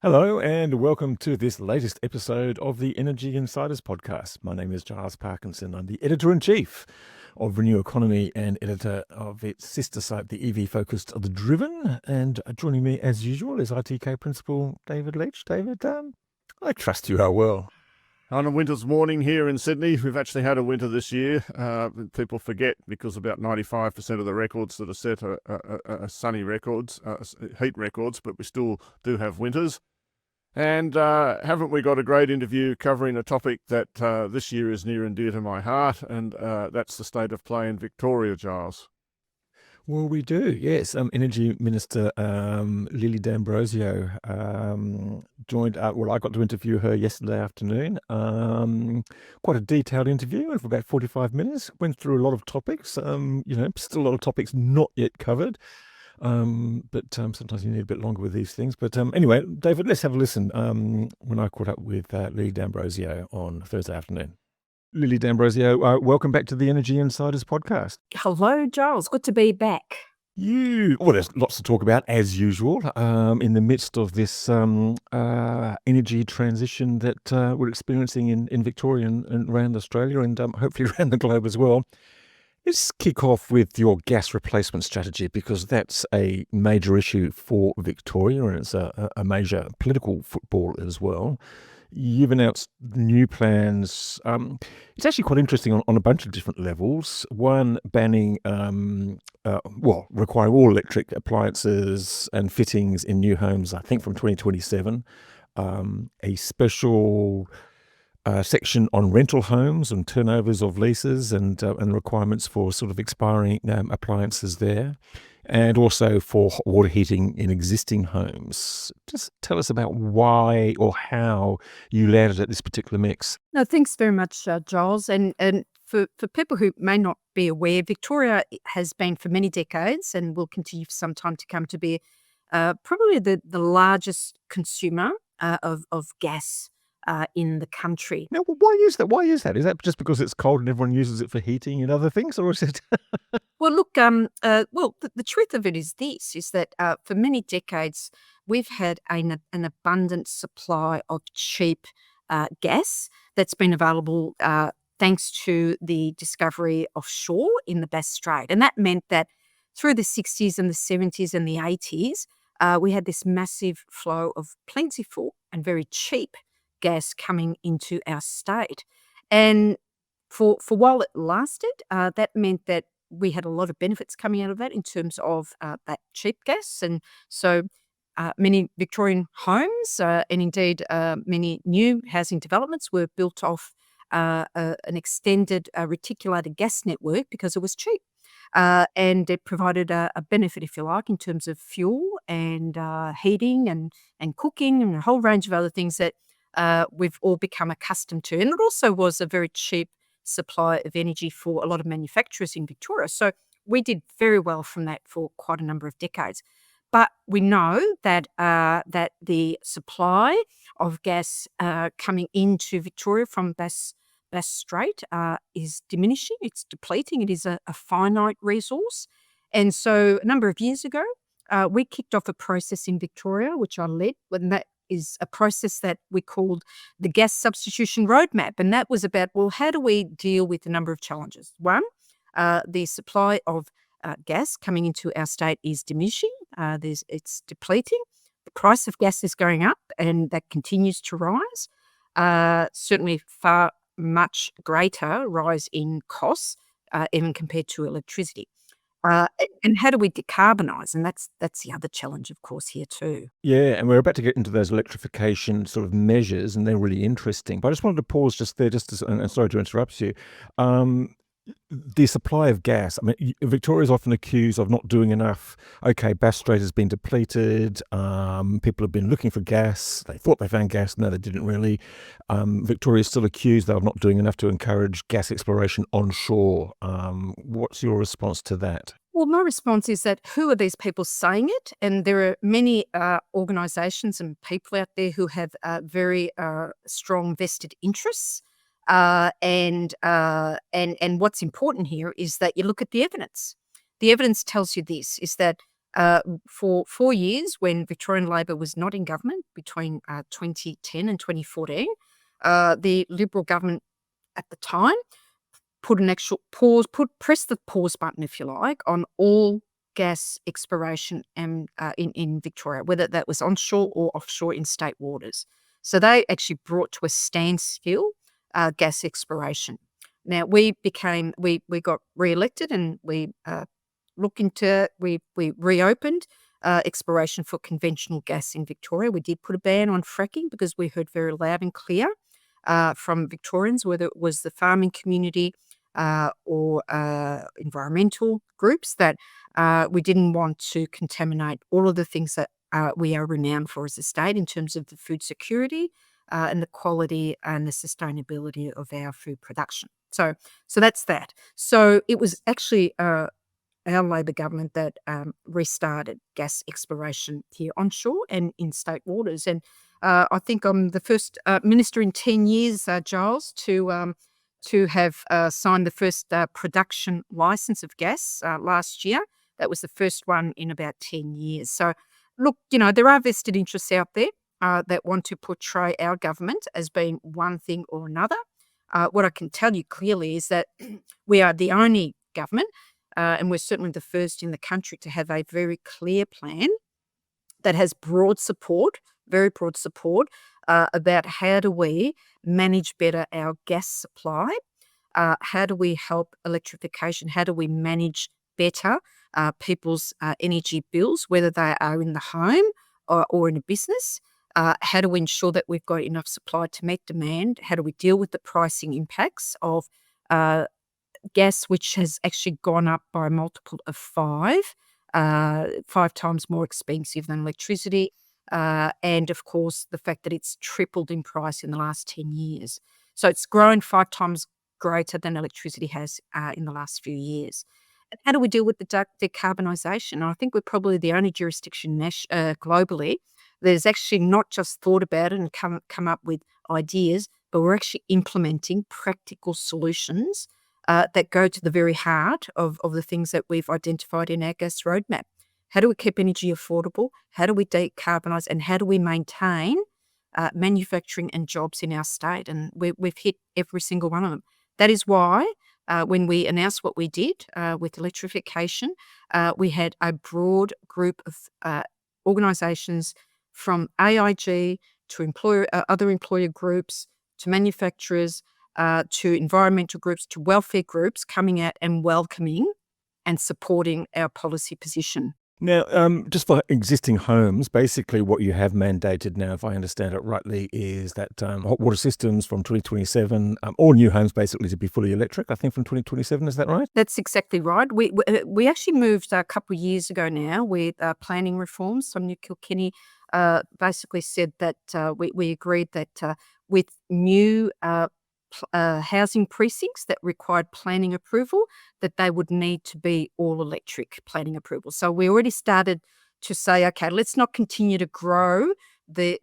Hello, and welcome to this latest episode of the Energy Insiders podcast. My name is Giles Parkinson. I'm the editor-in-chief of Renew Economy and editor of its sister site, the EV-focused The Driven. And joining me, as usual, is ITK principal David Leitch. David, I trust you are well. On a winter's morning here in Sydney, we've actually had a winter this year. People forget because about 95% of the records that are set are sunny records, heat records, but we still do have winters. And haven't we got a great interview covering a topic that this year is near and dear to my heart, and that's the state of play in Victoria, Giles. Well, we do, yes. Energy Minister Lily D'Ambrosio joined up. Well, I got to interview her yesterday afternoon. Quite a detailed interview, and for about 45 minutes, went through a lot of topics. Still a lot of topics not yet covered. But sometimes you need a bit longer with these things. But anyway, David, let's have a listen when I caught up with Lily D'Ambrosio on Thursday afternoon. Lily D'Ambrosio, welcome back to the Energy Insiders podcast. Hello, Giles. Good to be back. Well, there's lots to talk about, as usual, in the midst of this energy transition that we're experiencing in Victoria and around Australia and hopefully around the globe as well. Let's kick off with your gas replacement strategy, because that's a major issue for Victoria and it's a major political football as well. You've announced new plans. It's actually quite interesting on a bunch of different levels. One, banning, requiring all electric appliances and fittings in new homes, I think from 2027. A special section on rental homes and turnovers of leases and requirements for sort of expiring appliances there, and also for hot water heating in existing homes. Just tell us about why or how you landed at this particular mix. No, thanks very much, Giles. And for people who may not be aware, Victoria has been for many decades and will continue for some time to come to be probably the largest consumer of gas in the country. Now, why is that? Why is that? Is that just because it's cold and everyone uses it for heating and other things, or is it? Well, look, the truth of it is this, is that for many decades, we've had an abundant supply of cheap gas that's been available thanks to the discovery offshore in the Bass Strait. And that meant that through the 60s and the 70s and the 80s, we had this massive flow of plentiful and very cheap gas coming into our state. And for while it lasted, that meant that we had a lot of benefits coming out of that in terms of that cheap gas. And so many Victorian homes and indeed many new housing developments were built off an extended reticulated gas network because it was cheap. And it provided a benefit, if you like, in terms of fuel and heating and cooking and a whole range of other things that we've all become accustomed to. And it also was a very cheap supply of energy for a lot of manufacturers in Victoria. So we did very well from that for quite a number of decades. But we know that that the supply of gas coming into Victoria from Bass Strait is diminishing. It's depleting. It is a finite resource. And so a number of years ago, we kicked off a process in Victoria, which I led, and that is a process that we called the Gas Substitution Roadmap. And that was about, well, how do we deal with a number of challenges? One, the supply of gas coming into our state is diminishing. It's depleting. The price of gas is going up, and that continues to rise. Certainly far much greater rise in costs, even compared to electricity. And how do we decarbonise? And that's the other challenge, of course, here too. Yeah, and we're about to get into those electrification sort of measures, and they're really interesting. But I just wanted to pause just there, and sorry to interrupt you. The supply of gas. I mean, Victoria's often accused of not doing enough. Okay, Bass Strait has been depleted. People have been looking for gas. They thought they found gas. No, they didn't really. Victoria's still accused of not doing enough to encourage gas exploration onshore. What's your response to that? Well, my response is that who are these people saying it? And there are many organisations and people out there who have very strong vested interests. And what's important here is that you look at the evidence. The evidence tells you this, is that For 4 years, when Victorian Labor was not in government between 2010 and 2014, the Liberal government at the time put an actual press the pause button, if you like, on all gas exploration and in Victoria, whether that was onshore or offshore in state waters. So they actually brought to a standstill gas exploration. Now we got re-elected, and we reopened exploration for conventional gas in Victoria. We did put a ban on fracking because we heard very loud and clear from Victorians, whether it was the farming community or environmental groups, that we didn't want to contaminate all of the things that we are renowned for as a state in terms of the food security and the quality and the sustainability of our food production. So that's that. So it was actually our Labor government that restarted gas exploration here onshore and in state waters. And I think I'm the first minister in 10 years, Giles, to have signed the first production license of gas last year. That was the first one in about 10 years. So, look, there are vested interests out there that want to portray our government as being one thing or another. What I can tell you clearly is that we are the only government, and we're certainly the first in the country to have a very clear plan that has broad support, very broad support, about how do we manage better our gas supply, how do we help electrification, how do we manage better people's energy bills, whether they are in the home or in a business. How do we ensure that we've got enough supply to meet demand? How do we deal with the pricing impacts of gas, which has actually gone up by a multiple of 5 times more expensive than electricity? And of course, the fact that it's tripled in price in the last 10 years. So it's grown 5 times greater than electricity has in the last few years. And how do we deal with the decarbonisation? I think we're probably the only jurisdiction globally that has actually not just thought about it and come up with ideas, but we're actually implementing practical solutions that go to the very heart of the things that we've identified in our gas roadmap. How do we keep energy affordable? How do we decarbonise? And how do we maintain manufacturing and jobs in our state? And we've hit every single one of them. That is why when we announced what we did with electrification, we had a broad group of organisations from AIG to other employer groups, to manufacturers, to environmental groups, to welfare groups coming out and welcoming and supporting our policy position. Now, just for existing homes, basically what you have mandated now, if I understand it rightly, is that hot water systems from 2027, all new homes basically to be fully electric, I think from 2027, is that right? That's exactly right. We actually moved a couple of years ago now with planning reforms. So New Kilkenny basically said that we agreed that with new housing precincts that required planning approval, that they would need to be all electric planning approval. So we already started to say, okay, let's not continue to grow the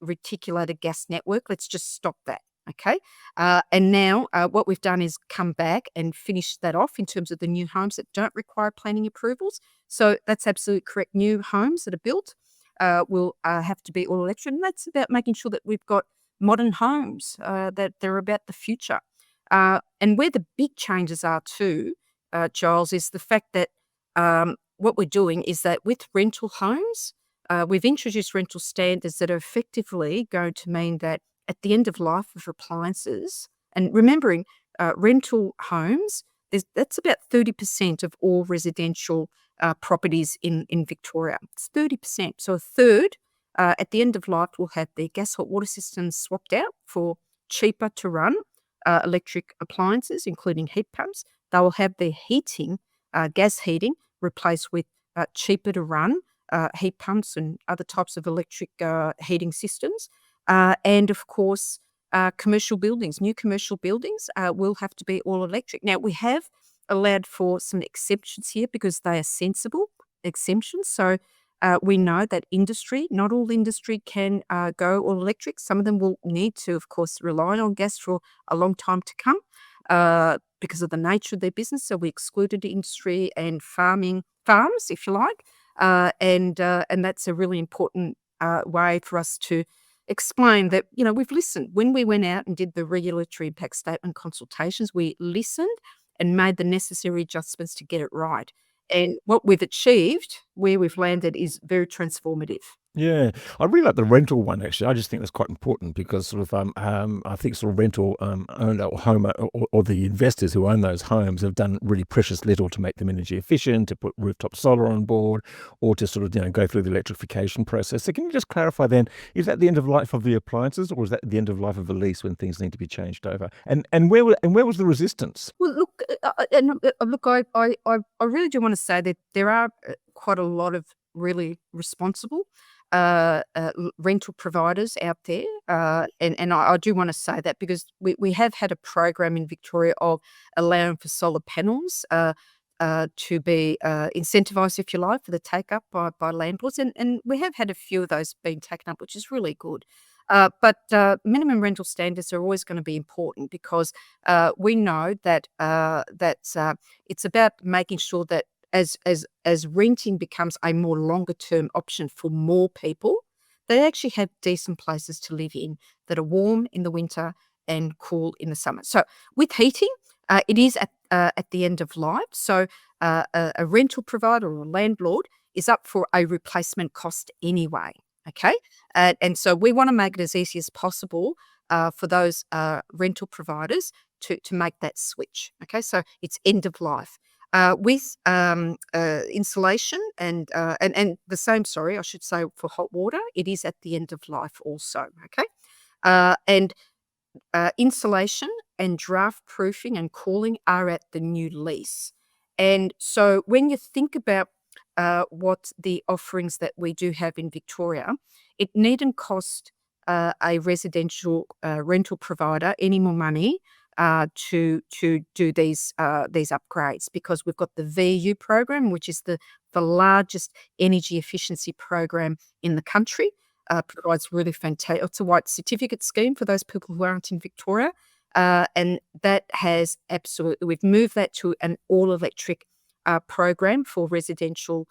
reticulated gas network. Let's just stop that. Okay. And now what we've done is come back and finish that off in terms of the new homes that don't require planning approvals. So that's absolutely correct. New homes that are built will have to be all electric. And that's about making sure that we've got modern homes, that they're about the future. And where the big changes are too, Giles, is the fact that what we're doing is that with rental homes, we've introduced rental standards that are effectively going to mean that at the end of life of appliances, and remembering rental homes, that's about 30% of all residential properties in Victoria. It's 30%. So a third at the end of life will have their gas hot water systems swapped out for cheaper to run electric appliances, including heat pumps. They will have their heating, gas heating, replaced with cheaper to run heat pumps and other types of electric heating systems. And of course, commercial buildings, new commercial buildings will have to be all electric. Now, we have allowed for some exceptions here because they are sensible exemptions. So we know that industry, not all industry can go all electric. Some of them will need to, of course, rely on gas for a long time to come because of the nature of their business. So we excluded industry and farms, if you like. and that's a really important way for us to explain that, we've listened. When we went out and did the regulatory impact statement consultations, we listened and made the necessary adjustments to get it right. And what we've achieved, where we've landed, is very transformative. Yeah, I really like the rental one actually. I just think that's quite important because sort of I think sort of rental owner or home or the investors who own those homes have done really precious little to make them energy efficient, to put rooftop solar on board, or to sort of go through the electrification process. So can you just clarify then? Is that the end of life of the appliances, or is that the end of life of the lease when things need to be changed over? And where was the resistance? Well, look, look, I really do want to say that there are quite a lot of really responsible rental providers out there, and I do want to say that because we have had a program in Victoria of allowing for solar panels to be incentivised, if you like, for the take up by landlords, and we have had a few of those being taken up, which is really good. But minimum rental standards are always going to be important because we know that it's about making sure that as renting becomes a more longer term option for more people, they actually have decent places to live in that are warm in the winter and cool in the summer. So with heating, it is at the end of life. So a rental provider or a landlord is up for a replacement cost anyway. Okay, and so we want to make it as easy as possible for those rental providers to make that switch. Okay, so it's end of life. With insulation and the same, sorry, I should say for hot water, it is at the end of life also. Okay, and insulation and draft proofing and cooling are at the new lease. And so when you think about what the offerings that we do have in Victoria, it needn't cost a residential rental provider any more money to do these upgrades because we've got the VU program, which is the largest energy efficiency program in the country. Provides really fantastic. It's a white certificate scheme for those people who aren't in Victoria, and that has absolutely. We've moved that to an all electric program for residential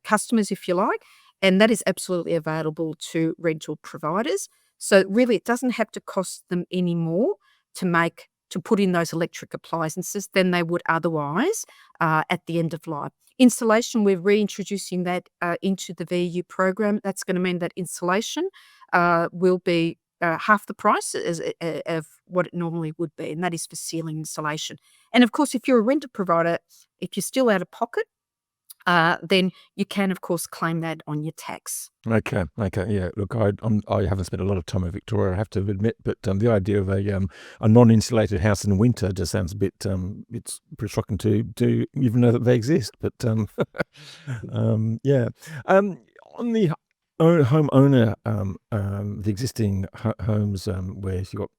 customers, if you like, and that is absolutely available to rental providers. So really, it doesn't have to cost them any more to put in those electric appliances than they would otherwise at the end of life. Insulation, we're reintroducing that into the VU program. That's going to mean that insulation will be half the price of what it normally would be, and that is for ceiling insulation. And of course, if you're a rental provider, if you're still out of pocket, then you can, of course, claim that on your tax. Okay, yeah. Look, I haven't spent a lot of time in Victoria, I have to admit, but the idea of a non-insulated house in winter just sounds a bit it's pretty shocking to even know that they exist. But yeah, on the homeowner, the existing homes where you've got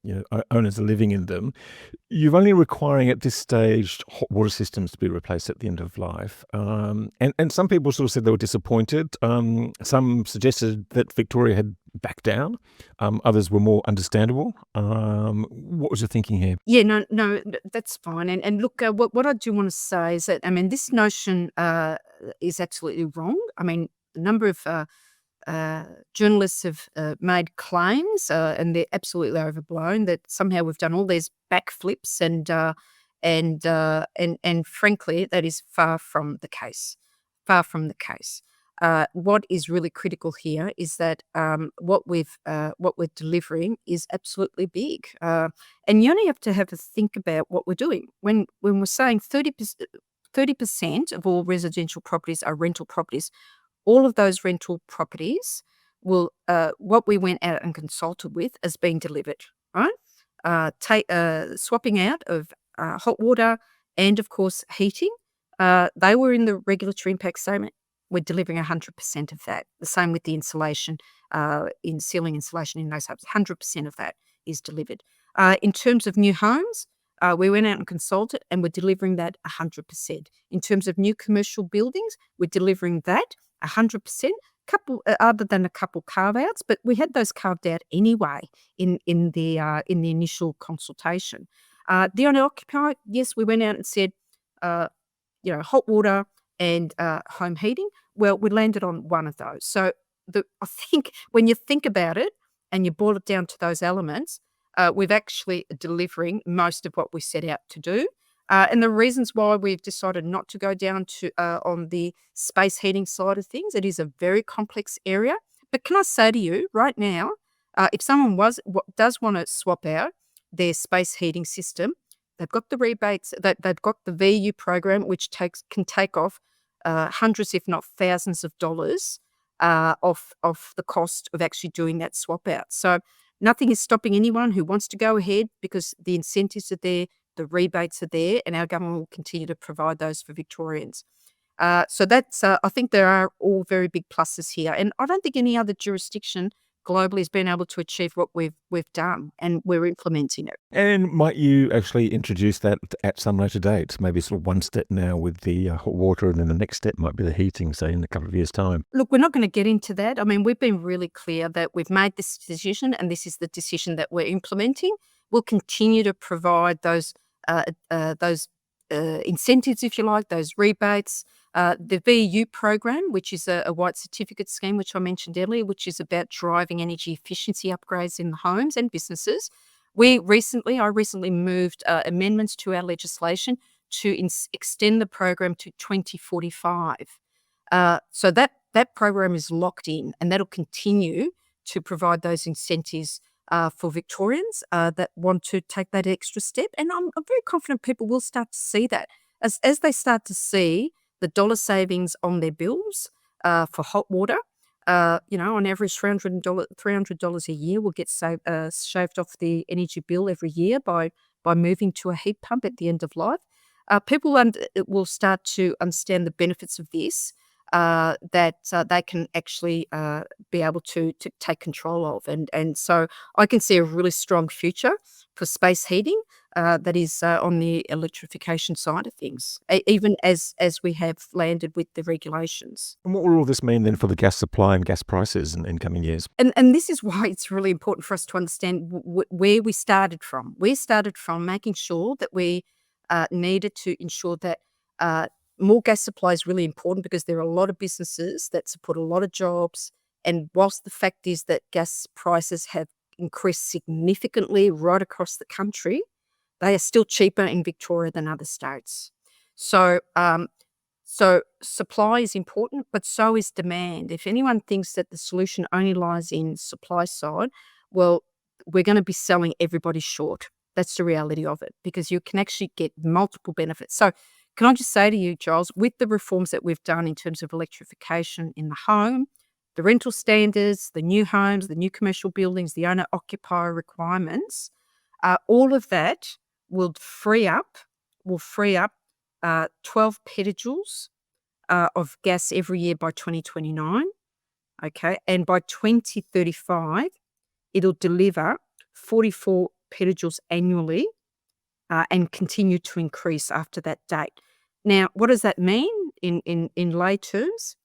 owners are living in them, you're only requiring at this stage hot water systems to be replaced at the end of life. And some people sort of said they were disappointed. Some suggested that Victoria had backed down. Others were more understandable. What was your thinking here? Yeah, no, that's fine. And look, what I do want to say is that, I mean, this notion is absolutely wrong. I mean, a number of journalists have made claims, and they're absolutely overblown, that somehow we've done all these backflips, and frankly, that is far from the case. Far from the case. What is really critical here is that what we're delivering is absolutely big, and you only have to have a think about what we're doing when we're saying 30% of all residential properties are rental properties. All of those rental properties will, what we went out and consulted with is being delivered, right? Swapping out of hot water and, of course, heating. They were in the regulatory impact statement. We're delivering 100% of that. The same with the insulation, in ceiling insulation in those homes. 100% of that is delivered. In terms of new homes, we went out and consulted, and we're delivering that 100%. In terms of new commercial buildings, we're delivering that 100%, other than a couple carve-outs, but we had those carved out anyway in the initial consultation. The owner-occupier, yes, we went out and said, hot water and home heating. Well, we landed on one of those. So I think when you think about it and you boil it down to those elements, we've actually delivering most of what we set out to do. And the reasons why we've decided not to go down to on the space heating side of things, it is a very complex area. But can I say to you right now, if someone does want to swap out their space heating system, they've got the rebates, they've got the VU program, which can take off hundreds, if not thousands of dollars off the cost of actually doing that swap out. So nothing is stopping anyone who wants to go ahead because the incentives are there, the rebates are there, and our government will continue to provide those for Victorians. So that's, I think there are all very big pluses here. And I don't think any other jurisdiction globally has been able to achieve what we've done, and we're implementing it. And might you actually introduce that at some later date? Maybe sort of one step now with the hot water, and then the next step might be the heating, say, in a couple of years' time. Look, we're not going to get into that. I mean, we've been really clear that we've made this decision, and this is the decision that we're implementing. We'll continue to provide those incentives, if you like, those rebates. The VU program, which is a white certificate scheme, which I mentioned earlier, which is about driving energy efficiency upgrades in homes and businesses. I recently moved amendments to our legislation to extend the program to 2045. So that program is locked in, and that'll continue to provide those incentives for Victorians that want to take that extra step. And I'm very confident people will start to see that as they start to see the dollar savings on their bills for hot water. On average, $300 a year will get shaved off the energy bill every year by moving to a heat pump at the end of life. People will start to understand the benefits of this, that they can actually be able to take control of. And so I can see a really strong future for space heating that is on the electrification side of things, even as we have landed with the regulations. And what will all this mean then for the gas supply and gas prices in coming years? And this is why it's really important for us to understand where we started from. We started from making sure that we needed to ensure that more gas supply is really important, because there are a lot of businesses that support a lot of jobs. And whilst the fact is that gas prices have increased significantly right across the country, they are still cheaper in Victoria than other states. So supply is important, but so is demand. If anyone thinks that the solution only lies in supply side, well, we're going to be selling everybody short. That's the reality of it, because you can actually get multiple benefits. So can I just say to you, Giles, with the reforms that we've done in terms of electrification in the home, the rental standards, the new homes, the new commercial buildings, the owner-occupier requirements, all of that will free up 12 petajoules of gas every year by 2029. Okay, and by 2035, it'll deliver 44 petajoules annually, and continue to increase after that date. Now, what does that mean in lay terms?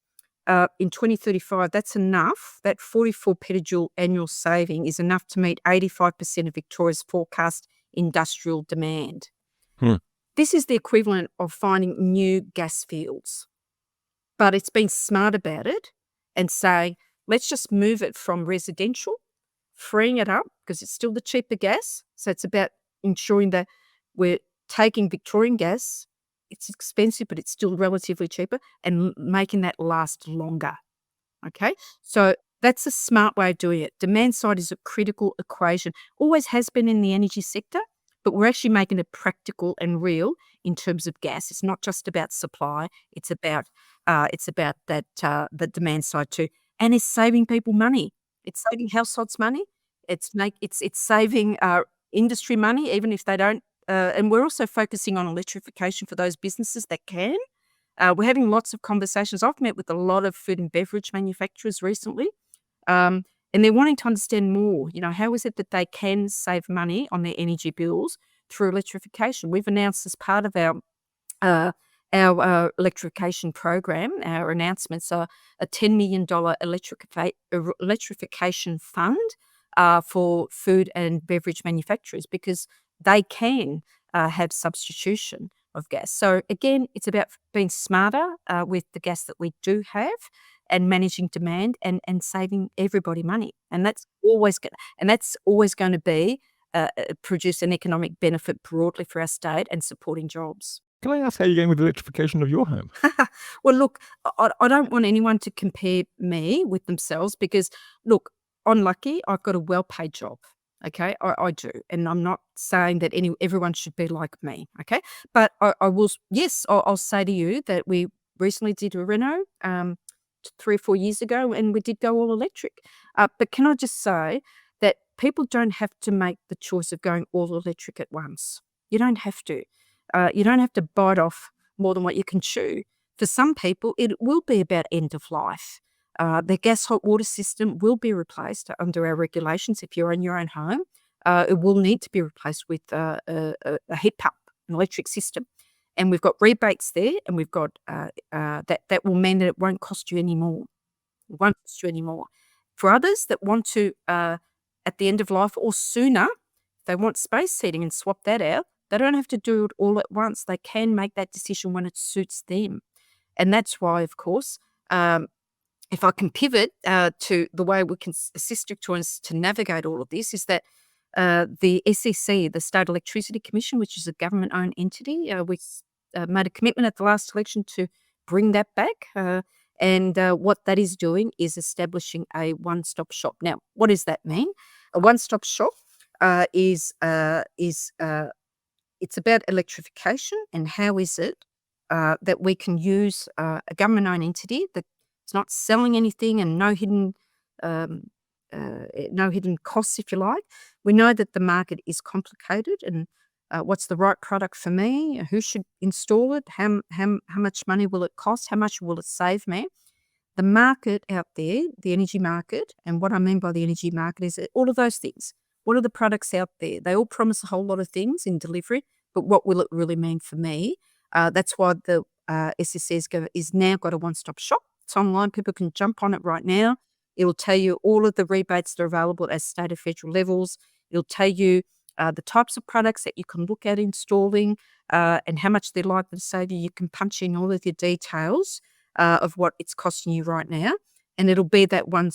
In 2035, that's enough. That 44 petajoule annual saving is enough to meet 85% of Victoria's forecast industrial demand. This is the equivalent of finding new gas fields. But it's been smart about it and saying, let's just move it from residential, freeing it up, because it's still the cheaper gas. So it's about ensuring that we're taking Victorian gas, it's expensive, but it's still relatively cheaper, and making that last longer. Okay? So that's a smart way of doing it. Demand side is a critical equation, always has been in the energy sector, but we're actually making it practical and real in terms of gas. It's not just about supply, it's about that the demand side too. And it's saving people money. It's saving households money. It's saving industry money, even if they don't. And we're also focusing on electrification for those businesses that can. We're having lots of conversations. I've met with a lot of food and beverage manufacturers recently, and they're wanting to understand more. How is it that they can save money on their energy bills through electrification? We've announced as part of our electrification program, our announcements are a $10 million electrification fund for food and beverage manufacturers, because they can have substitution of gas. So again, it's about being smarter with the gas that we do have and managing demand and saving everybody money. And that's always going to be produce an economic benefit broadly for our state and supporting jobs. Can I ask how you're going with the electrification of your home? Well, look, I don't want anyone to compare me with themselves because, look, I'm lucky. I've got a well-paid job. Okay, I do, and I'm not saying that everyone should be like me. Okay, but I will. Yes, I'll say to you that we recently did a reno 3 or 4 years ago, and we did go all electric. But can I just say that people don't have to make the choice of going all electric at once. You don't have to. You don't have to bite off more than what you can chew. For some people, it will be about end of life. The gas hot water system will be replaced under our regulations if you're in your own home. It will need to be replaced with a heat pump, an electric system. And we've got rebates there, and we've got that will mean that it won't cost you any more. It won't cost you any more. For others that want to, at the end of life or sooner, they want space heating and swap that out, they don't have to do it all at once. They can make that decision when it suits them. And that's why, of course, if I can pivot to the way we can assist Victorians to navigate all of this, is that the SEC, the State Electricity Commission, which is a government-owned entity, we made a commitment at the last election to bring that back. And what that is doing is establishing a one-stop shop. Now, what does that mean? A one-stop shop is it's about electrification, and how is it that we can use a government-owned entity that's not selling anything and no hidden costs, if you like. We know that the market is complicated, and what's the right product for me? Who should install it? How much money will it cost? How much will it save me? The market out there, the energy market, and what I mean by the energy market is all of those things. What are the products out there? They all promise a whole lot of things in delivery, but what will it really mean for me? That's why the SSC is now got a one-stop shop. It's online. People can jump on it right now. It will tell you all of the rebates that are available at state and federal levels. It'll tell you the types of products that you can look at installing and how much they're likely to save you. You can punch in all of your details of what it's costing you right now, and it'll be that one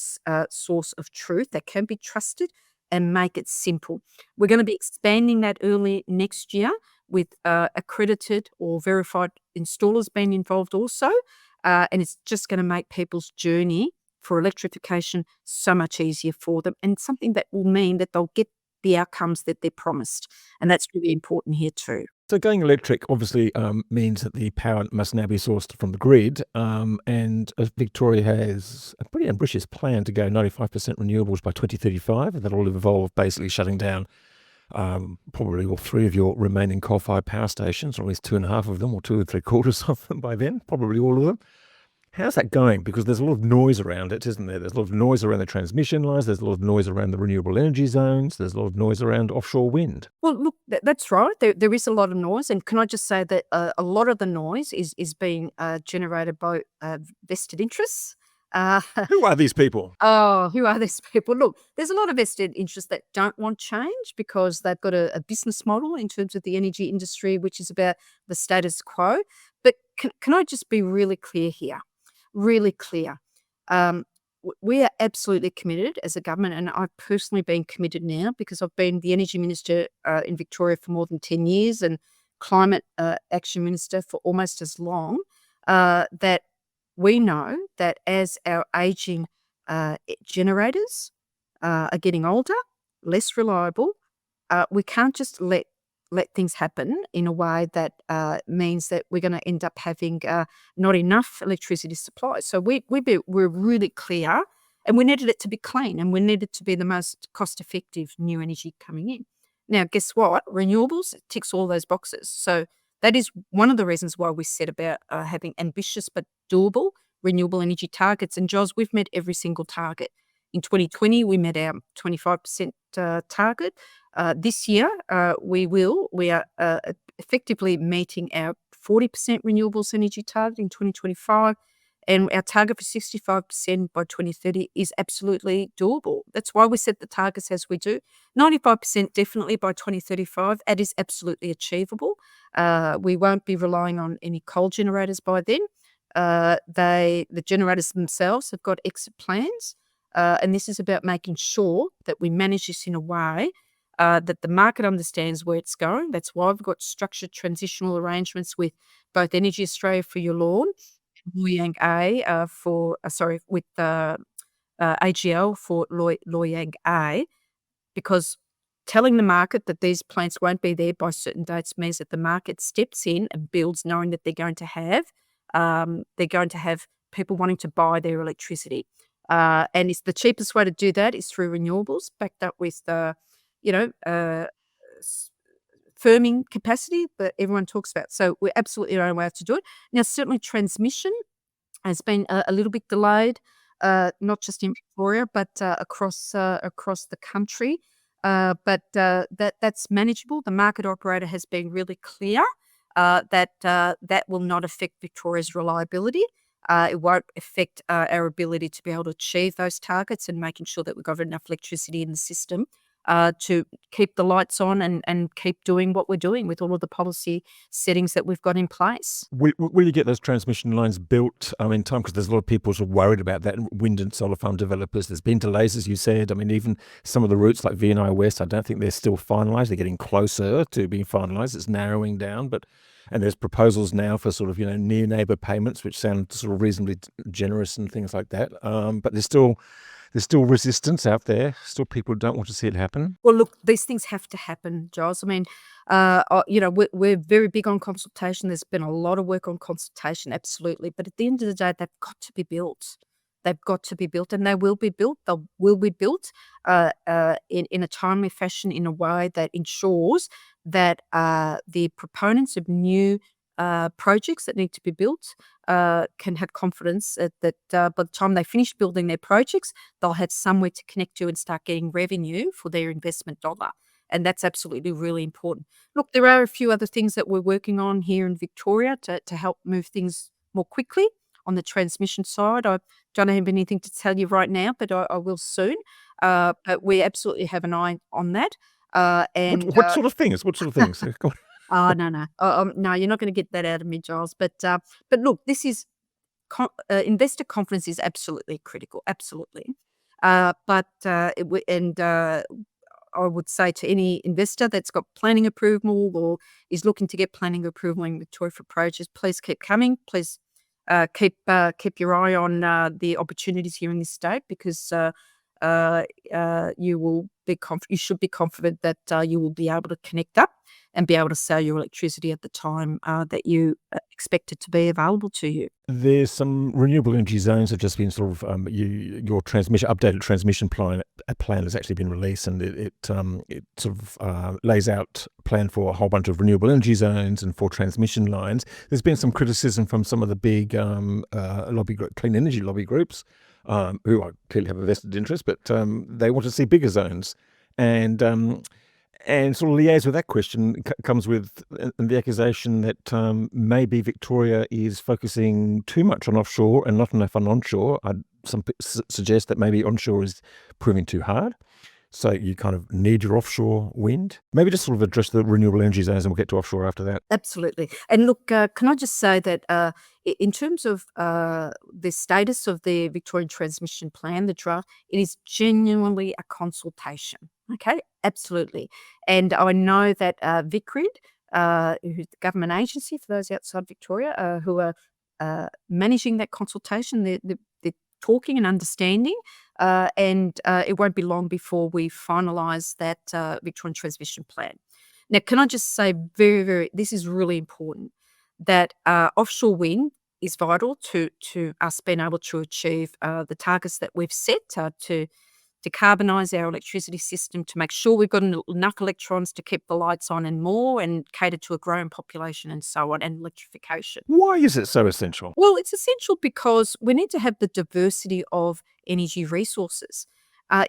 source of truth that can be trusted and make it simple. We're going to be expanding that early next year with accredited or verified installers being involved also, and it's just going to make people's journey for electrification so much easier for them, and something that will mean that they'll get the outcomes that they're promised. And that's really important here too. So going electric obviously means that the power must now be sourced from the grid, and Victoria has a pretty ambitious plan to go 95% renewables by 2035. That'll involve basically shutting down probably all 3 of your remaining coal-fired power stations, or at least 2.5 of them, or 2 3/4 of them by then, probably all of them. How's that going? Because there's a lot of noise around it, isn't there? There's a lot of noise around the transmission lines. There's a lot of noise around the renewable energy zones. There's a lot of noise around offshore wind. Well, look, that's right. There is a lot of noise. And can I just say that a lot of the noise is being generated by vested interests. Who are these people? Oh, who are these people? Look, there's a lot of vested interests that don't want change because they've got a business model in terms of the energy industry, which is about the status quo. But can I just be really clear here? Really clear. We are absolutely committed as a government, and I've personally been committed now because I've been the energy minister in Victoria for more than 10 years and climate action minister for almost as long, that we know that as our aging generators are getting older, less reliable, we can't just let things happen in a way that means that we're going to end up having not enough electricity supply. So we're really clear, and we needed it to be clean, and we needed it to be the most cost-effective new energy coming in. Now, guess what? Renewables ticks all those boxes. So that is one of the reasons why we set about having ambitious but doable renewable energy targets. And Giles, we've met every single target. In 2020, we met our 25% target. This year, we are effectively meeting our 40% renewables energy target in 2025. And our target for 65% by 2030 is absolutely doable. That's why we set the targets as we do. 95% definitely by 2035. That is absolutely achievable. We won't be relying on any coal generators by then. The generators themselves have got exit plans. And this is about making sure that we manage this in a way that the market understands where it's going. That's why we've got structured transitional arrangements with both Energy Australia for your lawn, Loy Yang A with AGL for Loy Yang A, because telling the market that these plants won't be there by certain dates means that the market steps in and builds knowing that they're going to have people wanting to buy their electricity. And it's the cheapest way to do that is through renewables, backed up with firming capacity that everyone talks about. So we're absolutely on our way to do it. Now, certainly transmission has been a little bit delayed, not just in Victoria, but across the country. But that's manageable. The market operator has been really clear that will not affect Victoria's reliability. It won't affect our ability to be able to achieve those targets and making sure that we've got enough electricity in the system to keep the lights on and keep doing what we're doing with all of the policy settings that we've got in place. Will you get those transmission lines built in time? Because there's a lot of people sort of worried about that. Wind and solar farm developers, there's been delays, as you said. I mean, even some of the routes like VNI West, I don't think they're still finalised. They're getting closer to being finalised. It's narrowing down, and there's proposals now for sort of near neighbour payments, which sound sort of reasonably generous and things like that. But there's still resistance out there. Still people don't want to see it happen. Well, look, these things have to happen, Giles. I mean, we're very big on consultation. There's been a lot of work on consultation, absolutely. But at the end of the day, they've got to be built. They've got to be built, and they will be built. They will be built in a timely fashion, in a way that ensures that the proponents of new projects that need to be built can have confidence that by the time they finish building their projects, they'll have somewhere to connect to and start getting revenue for their investment dollar. And that's absolutely really important. Look, there are a few other things that we're working on here in Victoria to help move things more quickly on the transmission side. I don't have anything to tell you right now, but I will soon. But we absolutely have an eye on that. What sort of things? What sort of things? Go on. Oh, no. No, you're not going to get that out of me, Giles. But look, this is investor confidence is absolutely critical, absolutely. I would say to any investor that's got planning approval or is looking to get planning approval in Victoria for projects, please keep coming. Please keep your eye on the opportunities here in this state, because you should be confident that you will be able to connect up and be able to sell your electricity at the time that you expect it to be available to you. There's some renewable energy zones that have just been sort of your updated transmission plan has actually been released, and it sort of lays out a plan for a whole bunch of renewable energy zones and for transmission lines. There's been some criticism from some of the big clean energy lobby groups, who clearly have a vested interest, but they want to see bigger zones. And sort of liaise with that question comes with the accusation that maybe Victoria is focusing too much on offshore and not enough on onshore. Some suggest that maybe onshore is proving too hard. So you kind of need your offshore wind. Maybe just sort of address the renewable energy zones, and we'll get to offshore after that. Absolutely. And look, can I just say that in terms of the status of the Victorian Transmission Plan, the draft, it is genuinely a consultation. Okay, absolutely. And I know that VicRid, who's the government agency for those outside Victoria, who are managing that consultation, they're talking and understanding, and it won't be long before we finalise that Victorian Transmission Plan. Now, can I just say this is really important, that offshore wind is vital to us being able to achieve the targets that we've set to decarbonise our electricity system, to make sure we've got enough electrons to keep the lights on and more, and cater to a growing population and so on, and electrification. Why is it so essential? Well, it's essential because we need to have the diversity of energy resources.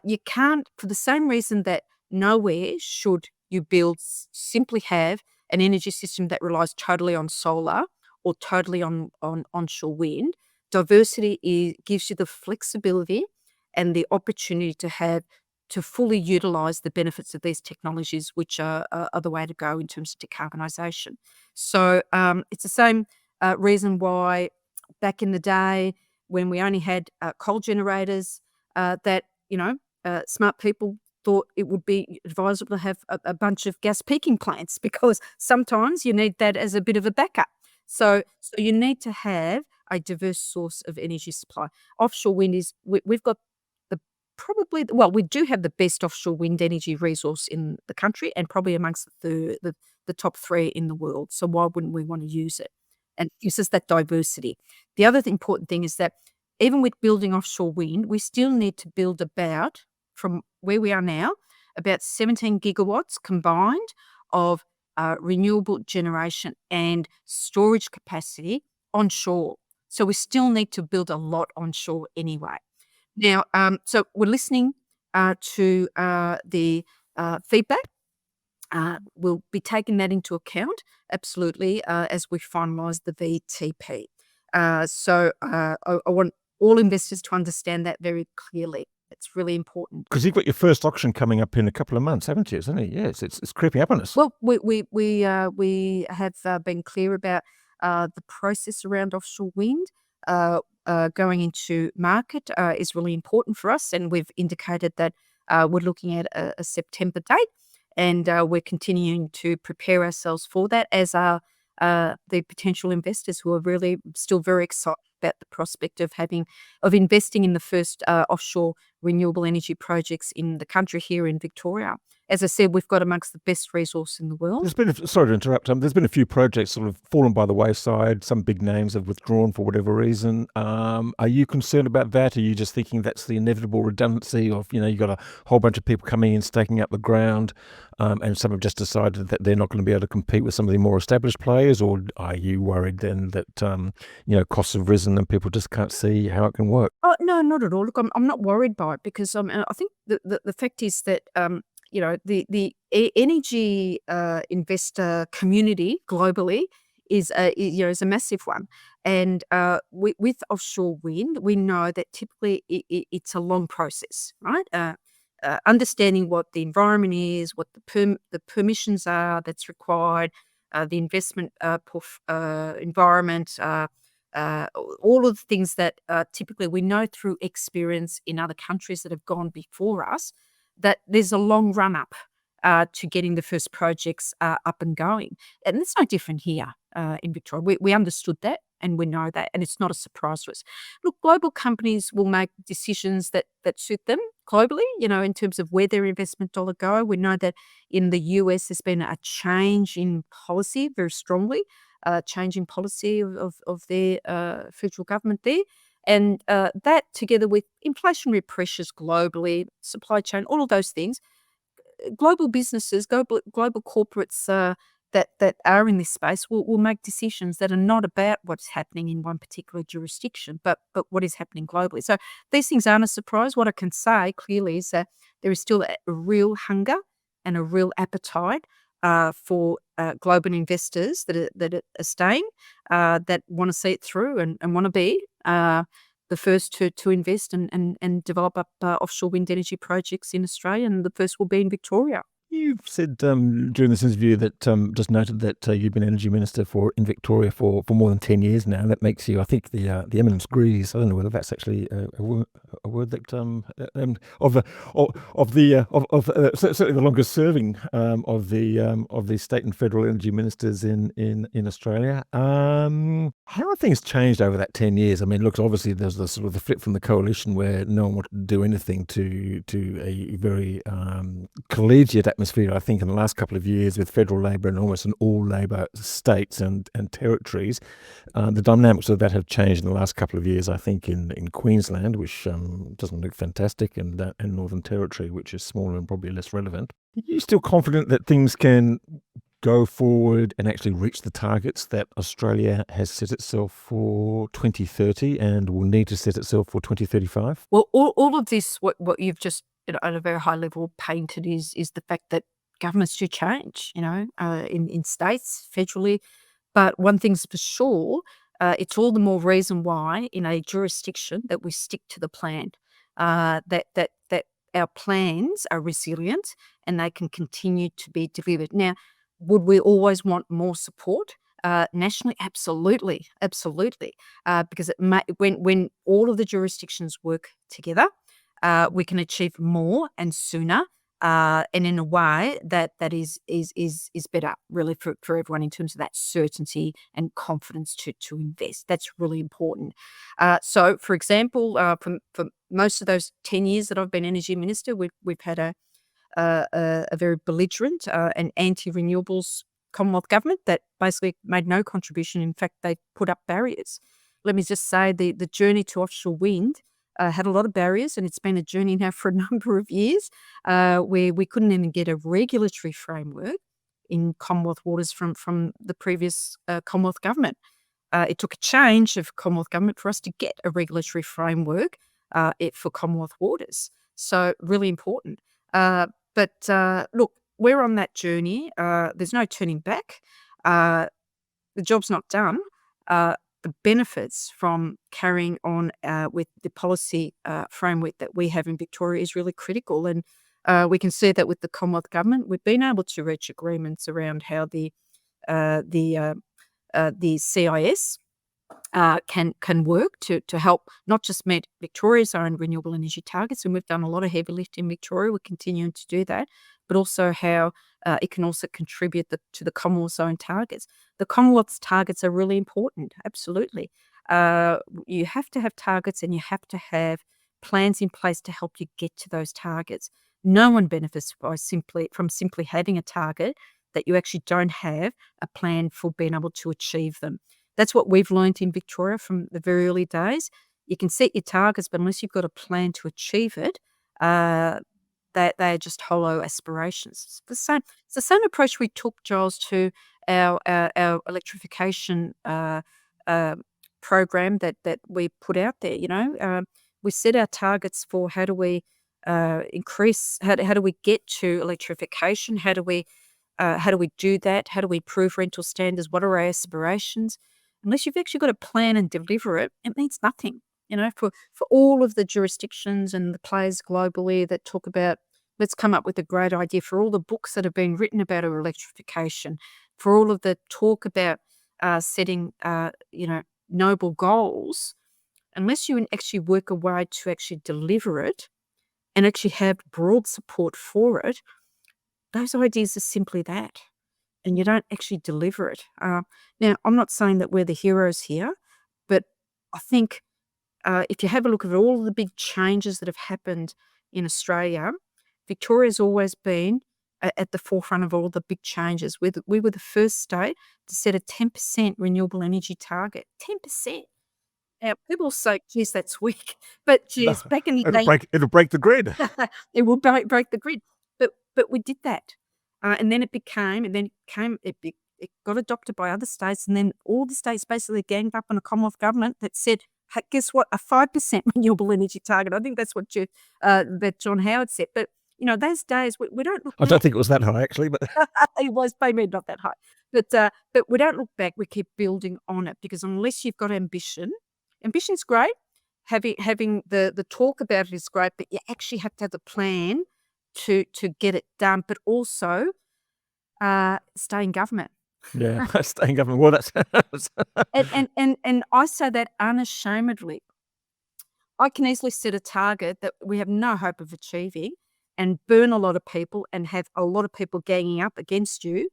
You can't, for the same reason that nowhere should you simply have an energy system that relies totally on solar or totally on onshore wind. diversity gives you the flexibility and the opportunity to fully utilize the benefits of these technologies, which are the way to go in terms of decarbonisation. So it's the same reason why back in the day when we only had coal generators, that smart people thought it would be advisable to have a bunch of gas peaking plants, because sometimes you need that as a bit of a backup. So you need to have a diverse source of energy supply. Offshore wind we've got we do have the best offshore wind energy resource in the country, and probably amongst the top 3 in the world. So why wouldn't we want to use it? And it gives us that diversity. The other important thing is that even with building offshore wind, we still need to build about, from where we are now, about 17 gigawatts combined of renewable generation and storage capacity onshore. So we still need to build a lot onshore anyway. Now, so we're listening to the feedback. We'll be taking that into account, absolutely, as we finalise the VTP. So I want all investors to understand that very clearly. It's really important. Because you've got your first auction coming up in a couple of months, haven't you? Isn't it? Yes, it's creeping up on us. Well, we have been clear about the process around offshore wind. Going into market is really important for us, and we've indicated that we're looking at a September date, and we're continuing to prepare ourselves for that, as are the potential investors, who are really still very excited about the prospect of investing in the first offshore renewable energy projects in the country here in Victoria. As I said, we've got amongst the best resource in the world. Sorry to interrupt. There's been a few projects sort of fallen by the wayside. Some big names have withdrawn for whatever reason. Are you concerned about that? Are you just thinking that's the inevitable redundancy of, you've got a whole bunch of people coming in, staking up the ground, and some have just decided that they're not going to be able to compete with some of the more established players? Or are you worried then that, costs have risen and people just can't see how it can work? Oh, no, not at all. Look, I'm not worried by it, because I think the fact is that the energy investor community globally is a massive one, and with offshore wind, we know that typically it's a long process, right? Understanding what the environment is, what the permissions are that's required, the investment environment. All of the things that typically we know through experience in other countries that have gone before us, that there's a long run up to getting the first projects up and going. And it's no different here in Victoria. We understood that, and we know that, and it's not a surprise to us. Look, global companies will make decisions that suit them globally, in terms of where their investment dollar go. We know that in the US there's been a change in policy, very strongly, change in policy of their federal government there. And that, together with inflationary pressures globally, supply chain, all of those things, global businesses, global corporates that are in this space will make decisions that are not about what's happening in one particular jurisdiction, but what is happening globally. So these things aren't a surprise. What I can say clearly is that there is still a real hunger and a real appetite for global investors that are staying, that want to see it through and want to be the first to invest and develop up offshore wind energy projects in Australia, and the first will be in Victoria. You've said during this interview that just noted that you've been energy minister in Victoria for more than 10 years now. That makes you, I think, the eminence grise. I don't know whether that's actually a word that certainly the longest serving of the state and federal energy ministers in Australia. How have things changed over that 10 years? I mean, look, obviously there's the sort of the flip from the coalition where no one wanted to do anything to a very collegiate atmosphere, I think, in the last couple of years with federal Labor and almost in all Labor states and territories. The dynamics of that have changed in the last couple of years, I think, in Queensland, which doesn't look fantastic, and Northern Territory, which is smaller and probably less relevant. Are you still confident that things can go forward and actually reach the targets that Australia has set itself for 2030 and will need to set itself for 2035? Well, all of this, what you've just at a very high level painted, is the fact that governments do change, in states, federally. But one thing's for sure, it's all the more reason why in a jurisdiction that we stick to the plan, that our plans are resilient and they can continue to be delivered. Now, would we always want more support? Nationally, absolutely, absolutely, because when all of the jurisdictions work together, we can achieve more and sooner, and in a way that is better, really, for everyone in terms of that certainty and confidence to invest. That's really important. So, for example, for most of those 10 years that I've been energy minister, we've had a very belligerent and anti-renewables Commonwealth government that basically made no contribution. In fact, they put up barriers. Let me just say the journey to offshore wind had a lot of barriers, and it's been a journey now for a number of years where we couldn't even get a regulatory framework in Commonwealth waters from the previous Commonwealth government. It took a change of Commonwealth government for us to get a regulatory framework for Commonwealth waters. So really important. But look, we're on that journey. There's no turning back. The job's not done. The benefits from carrying on with the policy framework that we have in Victoria is really critical. And we can see that with the Commonwealth government, we've been able to reach agreements around how the CIS can work to help not just meet Victoria's own renewable energy targets, and we've done a lot of heavy lift in Victoria. We're continuing to do that, but also how it can also contribute to the Commonwealth's own targets. The Commonwealth's targets are really important, absolutely. You have to have targets and you have to have plans in place to help you get to those targets. No one benefits from simply having a target that you actually don't have a plan for being able to achieve them. That's what we've learned in Victoria from the very early days. You can set your targets, but unless you've got a plan to achieve it, they are just hollow aspirations. It's the same approach we took, Giles, to our electrification program that we put out there. We set our targets for how do we increase, how do we get to electrification? How do we do that? How do we improve rental standards? What are our aspirations? Unless you've actually got a plan and deliver it, it means nothing. For all of the jurisdictions and the players globally that talk about, let's come up with a great idea, for all the books that have been written about our electrification, for all of the talk about setting, noble goals, unless you actually work a way to actually deliver it and actually have broad support for it, those ideas are simply that. And you don't actually deliver it. Now, I'm not saying that we're the heroes here, but I think if you have a look at all of the big changes that have happened in Australia, Victoria's always been at the forefront of all the big changes. We were the first state to set a 10% renewable energy target. 10%. Now, people say, geez, that's weak. But geez, back in the day, It'll break the grid. it will break the grid. But we did that. And then it got adopted by other states, and then all the states basically ganged up on a Commonwealth government that said, hey, guess what, a 5% renewable energy target. I think that's what that John Howard said. But, those days, we don't look I don't think it was that high, actually, but it was maybe not that high. But we don't look back. We keep building on it, because unless you've got ambition's great. Having the talk about it is great, but you actually have to have the plan to get it done, but also stay in government. yeah, stay in government. Well, that's And I say that unashamedly. I can easily set a target that we have no hope of achieving and burn a lot of people and have a lot of people ganging up against you.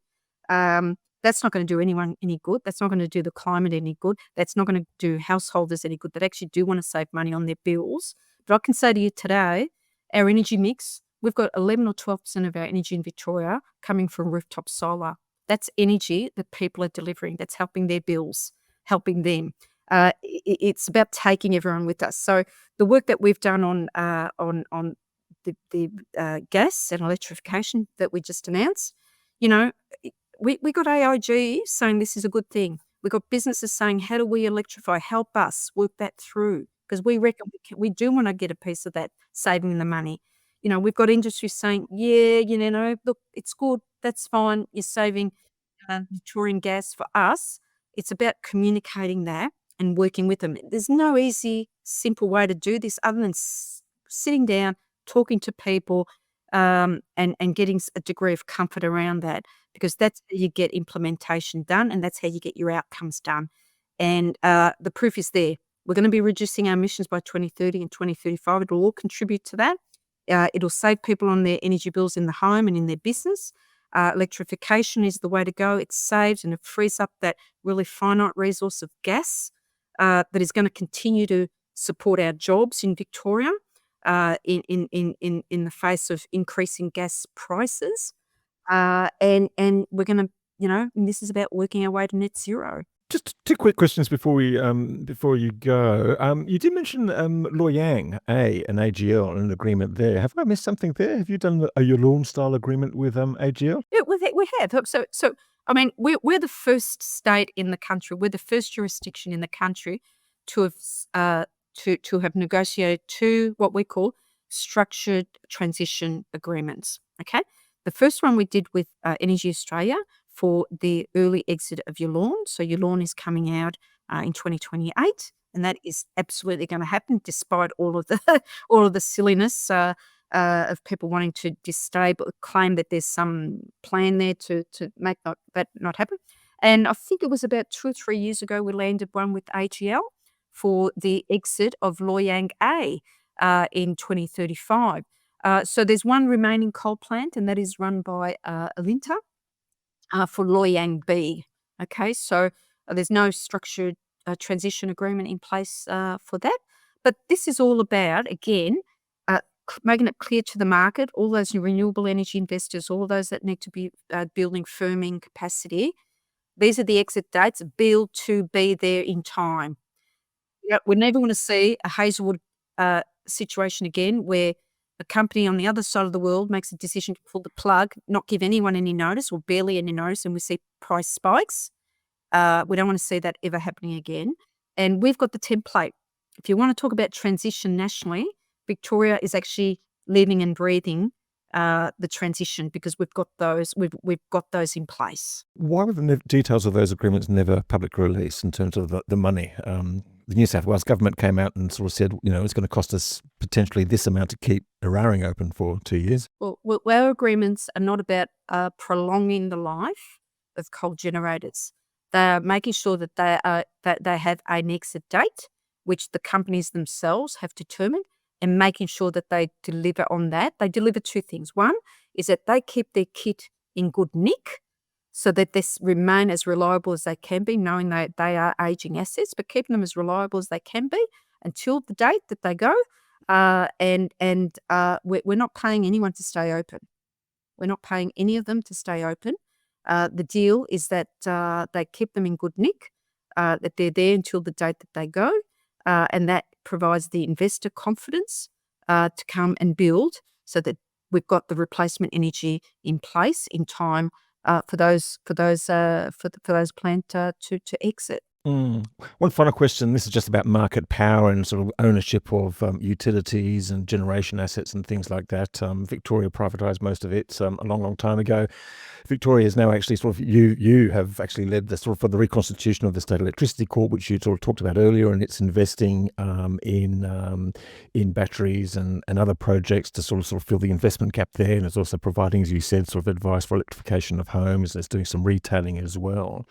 That's not going to do anyone any good. That's not going to do the climate any good. That's not going to do householders any good that actually do want to save money on their bills. But I can say to you today, our energy mix, we've got 11 or 12% of our energy in Victoria coming from rooftop solar. That's energy that people are delivering. That's helping their bills, helping them. It's about taking everyone with us. So the work that we've done on the gas and electrification that we just announced, we got AIG saying this is a good thing. We got businesses saying, how do we electrify? Help us work that through, because we reckon we do want to get a piece of that, saving the money. We've got industry saying, yeah, look, it's good. That's fine. You're saving Victorian gas. For us, it's about communicating that and working with them. There's no easy, simple way to do this other than sitting down, talking to people, and getting a degree of comfort around that, because that's how you get implementation done, and that's how you get your outcomes done. And the proof is there. We're going to be reducing our emissions by 2030 and 2035. It'll all contribute to that. It'll save people on their energy bills in the home and in their business. Electrification is the way to go. It saves and it frees up that really finite resource of gas that is going to continue to support our jobs in Victoria in the face of increasing gas prices. And we're going to, and this is about working our way to net zero. Just two quick questions before you go. You did mention Loy Yang A and AGL and an agreement there. Have I missed something there? Have you done a Yallourn style agreement with AGL? Yeah, we have. So I mean, we're the first state in the country. We're the first jurisdiction in the country to have negotiated two what we call structured transition agreements. Okay, the first one we did with Energy Australia for the early exit of Yallourn. So Yallourn is coming out in 2028, and that is absolutely going to happen, despite all of the silliness of people wanting to claim that there's some plan there to make that not happen. And I think it was about 2 or 3 years ago we landed one with AGL for the exit of Loy Yang A in 2035. So there's one remaining coal plant, and that is run by Alinta. For Loy Yang B. Okay, so there's no structured transition agreement in place for that. But this is all about, again, making it clear to the market, all those renewable energy investors, all those that need to be building firming capacity. These are the exit dates. Build to be there in time. We never want to see a Hazelwood situation again where a company on the other side of the world makes a decision to pull the plug, not give anyone any notice or barely any notice, and we see price spikes. We don't want to see that ever happening again. And we've got the template. If you want to talk about transition nationally, Victoria is actually living and breathing the transition, because we've got those in place. Why were the details of those agreements never publicly released in terms of the money? The New South Wales government came out and sort of said, it's going to cost us potentially this amount to keep Eraring open for 2 years. Well, our agreements are not about prolonging the life of coal generators. They are making sure that they have an exit date, which the companies themselves have determined, and making sure that they deliver on that. They deliver two things. One is that they keep their kit in good nick so that they remain as reliable as they can be, knowing that they are aging assets, but keeping them as reliable as they can be until the date that they go. We're not paying anyone to stay open. We're not paying any of them to stay open. The deal is that they keep them in good nick, that they're there until the date that they go, and that provides the investor confidence to come and build, so that we've got the replacement energy in place in time for those planned to exit. One final question. This is just about market power and sort of ownership of utilities and generation assets and things like that. Victoria privatised most of it a long time ago. Victoria is now actually sort of, you have actually led the sort of for the reconstitution of the State Electricity Corp, which you sort of talked about earlier, and it's investing in batteries and other projects to sort of fill the investment gap there. And it's also providing, as you said, sort of advice for electrification of homes. It's doing some retailing as well.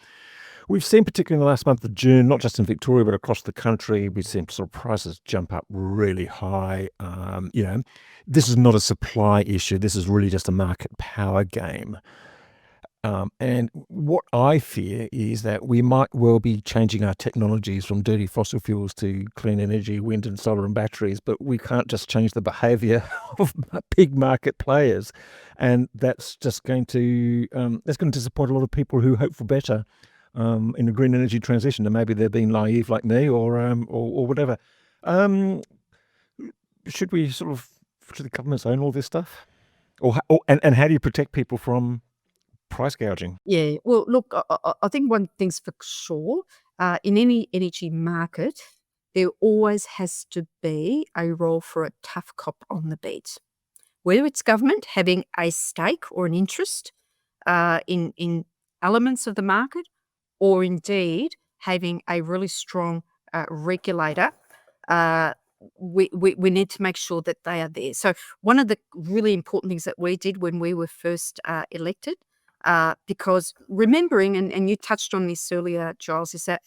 We've seen, particularly in the last month of June, not just in Victoria, but across the country, we've seen sort of prices jump up really high. This is not a supply issue. This is really just a market power game. And what I fear is that we might well be changing our technologies from dirty fossil fuels to clean energy, wind and solar and batteries, but we can't just change the behaviour of big market players. And that's just going to disappoint a lot of people who hope for better in a green energy transition, and maybe they're being naive like me or whatever. Should the governments own all this stuff? And how do you protect people from price gouging? Yeah, well, look, I think one thing's for sure, in any energy market, there always has to be a role for a tough cop on the beat. Whether it's government having a stake or an interest in elements of the market, or indeed having a really strong regulator, we need to make sure that they are there. So one of the really important things that we did when we were first elected, because remembering, and you touched on this earlier, Giles, is that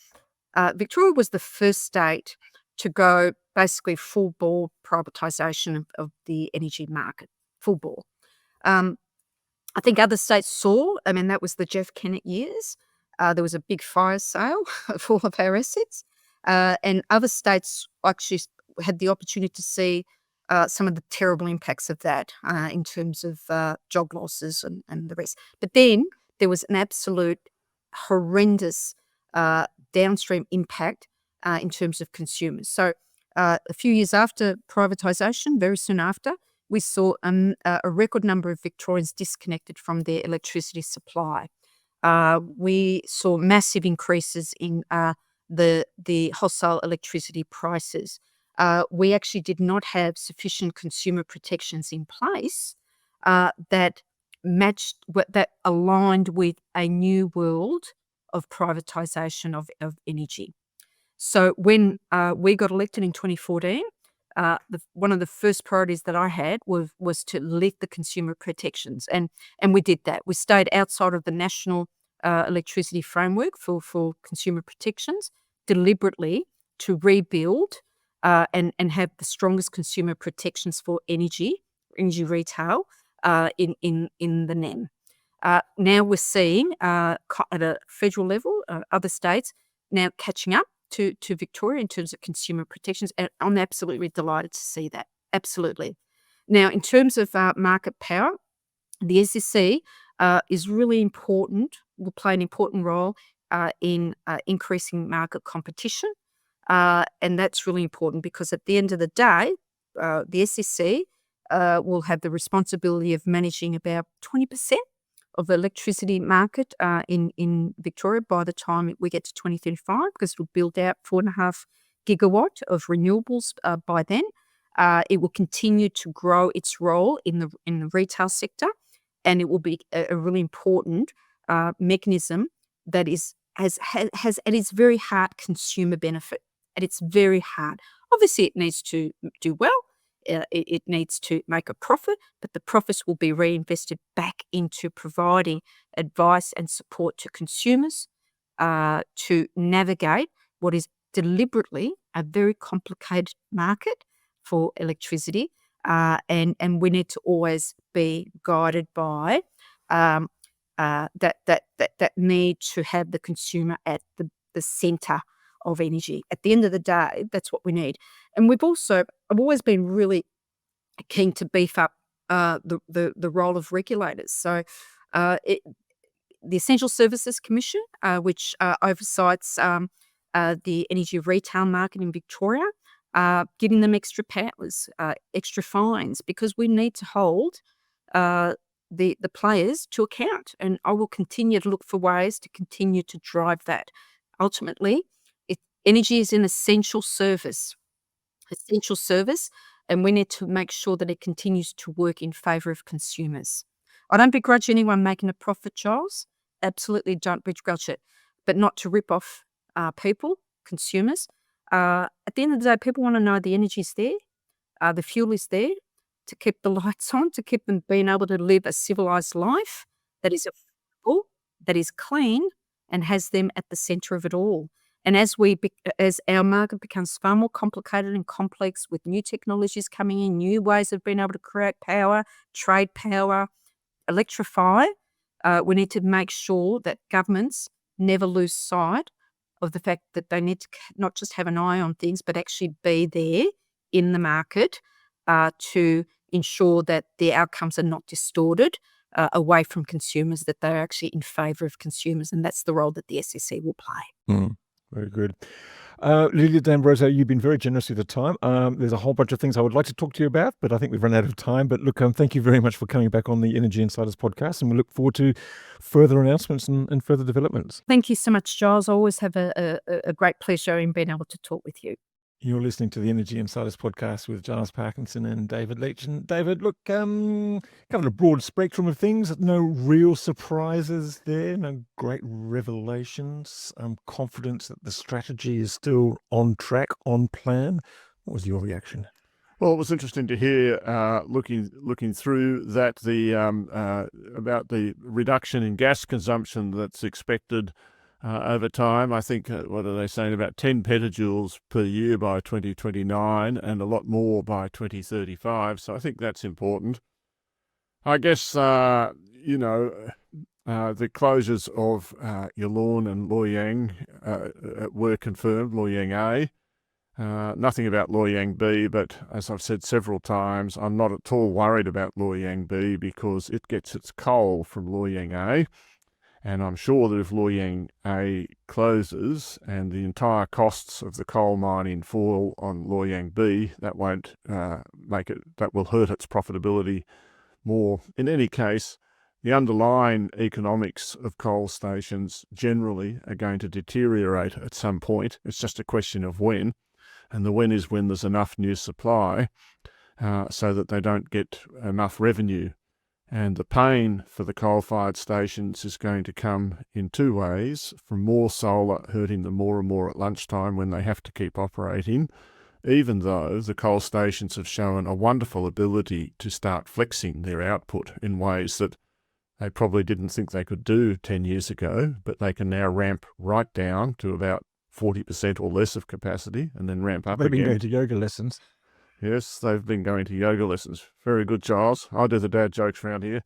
Victoria was the first state to go basically full bore privatisation of the energy market, full bore. I think other states saw, I mean, that was the Jeff Kennett years. There was a big fire sale of all of our assets. And other states actually had the opportunity to see some of the terrible impacts of that in terms of job losses and the rest. But then there was an absolute horrendous downstream impact in terms of consumers. So a few years after privatisation, very soon after, we saw a record number of Victorians disconnected from their electricity supply. We saw massive increases in the wholesale electricity prices. We actually did not have sufficient consumer protections in place that matched, that aligned with a new world of privatisation of energy. So when we got elected in 2014, one of the first priorities that I had was to lift the consumer protections, and we did that. We stayed outside of the national electricity framework for consumer protections deliberately to rebuild and have the strongest consumer protections for energy retail in the NEM. Now we're seeing at a federal level, other states now catching up to Victoria in terms of consumer protections, and I'm absolutely delighted to see that. Absolutely. Now, in terms of market power, the SEC is really important, will play an important role in increasing market competition, and that's really important because at the end of the day, the SEC will have the responsibility of managing about 20% of the electricity market in Victoria by the time we get to 2035, because it'll build out 4.5 gigawatt of renewables by then. It will continue to grow its role in the retail sector, and it will be a really important mechanism that has at its very heart consumer benefit. At its very heart, obviously, it needs to do well. It needs to make a profit, but the profits will be reinvested back into providing advice and support to consumers to navigate what is deliberately a very complicated market for electricity, and we need to always be guided by that need to have the consumer at the centre of energy. At the end of the day, that's what we need. And I've always been really keen to beef up the role of regulators. So the Essential Services Commission, which oversights the energy retail market in Victoria, giving them extra powers, extra fines, because we need to hold the players to account. And I will continue to look for ways to continue to drive that. Ultimately, energy is an essential service, and we need to make sure that it continues to work in favour of consumers. I don't begrudge anyone making a profit, Giles. Absolutely don't begrudge it, but not to rip off people, consumers. At the end of the day, people want to know the energy's there, the fuel is there to keep the lights on, to keep them being able to live a civilised life that is affordable, that is clean, and has them at the centre of it all. And as our market becomes far more complicated and complex, with new technologies coming in, new ways of being able to create power, trade power, electrify, we need to make sure that governments never lose sight of the fact that they need to not just have an eye on things, but actually be there in the market to ensure that the outcomes are not distorted away from consumers, that they're actually in favour of consumers. And that's the role that the SEC will play. Very good. Lily D'Ambrosio, you've been very generous with the time. There's a whole bunch of things I would like to talk to you about, but I think we've run out of time. But look, thank you very much for coming back on the Energy Insiders podcast, and we look forward to further announcements and further developments. Thank you so much, Giles. I always have a great pleasure in being able to talk with you. You're listening to the Energy Insiders podcast with Giles, Parkinson, and David Leitch. And David, look, covered a broad spectrum of things. No real surprises there. No great revelations. Confidence that the strategy is still on track, on plan. What was your reaction? Well, it was interesting to hear, looking through that, about the reduction in gas consumption that's expected over time. I think, what are they saying, about 10 petajoules per year by 2029 and a lot more by 2035. So I think that's important. I guess, the closures of Yallourn and Loy Yang were confirmed, Loy Yang A. Nothing about Loy Yang B, but as I've said several times, I'm not at all worried about Loy Yang B because it gets its coal from Loy Yang A. And I'm sure that if Loy Yang A closes and the entire costs of the coal mining fall on Loy Yang B, that won't that will hurt its profitability more. In any case, the underlying economics of coal stations generally are going to deteriorate at some point. It's just a question of when. And the when is when there's enough new supply so that they don't get enough revenue. And the pain for the coal-fired stations is going to come in two ways: from more solar hurting them more and more at lunchtime when they have to keep operating, even though the coal stations have shown a wonderful ability to start flexing their output in ways that they probably didn't think they could do 10 years ago, but they can now ramp right down to about 40% or less of capacity and then ramp up They've again. been going to yoga lessons. Yes, they've been going to yoga lessons. Very good, Giles. I do the dad jokes around here.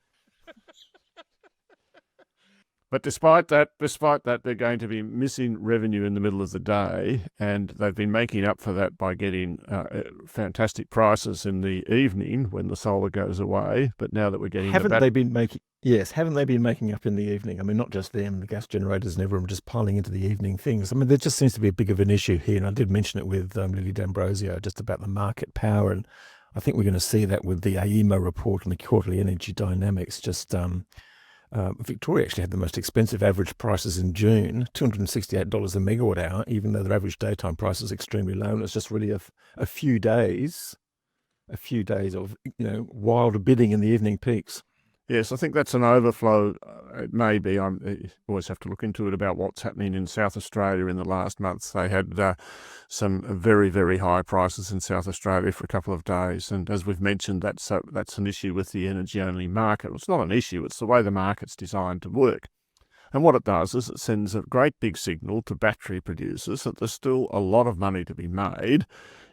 But despite that, they're going to be missing revenue in the middle of the day, and they've been making up for that by getting fantastic prices in the evening when the solar goes away. But now that we're getting haven't they been making up in the evening? I mean, not just them, the gas generators and everyone just piling into the evening things. I mean, there just seems to be a big of an issue here, and I did mention it with Lily D'Ambrosio just about the market power, and I think we're going to see that with the AEMO report on the quarterly energy dynamics. Just Victoria actually had the most expensive average prices in June, $268 a megawatt hour, even though their average daytime price is extremely low. And it's just really a few days of wild bidding in the evening peaks. Yes, I think that's an overflow. It may be. I always have to look into it about what's happening in South Australia in the last month. They had some very, very high prices in South Australia for a couple of days. And as we've mentioned, that's an issue with the energy-only market. It's not an issue. It's the way the market's designed to work. And what it does is it sends a great big signal to battery producers that there's still a lot of money to be made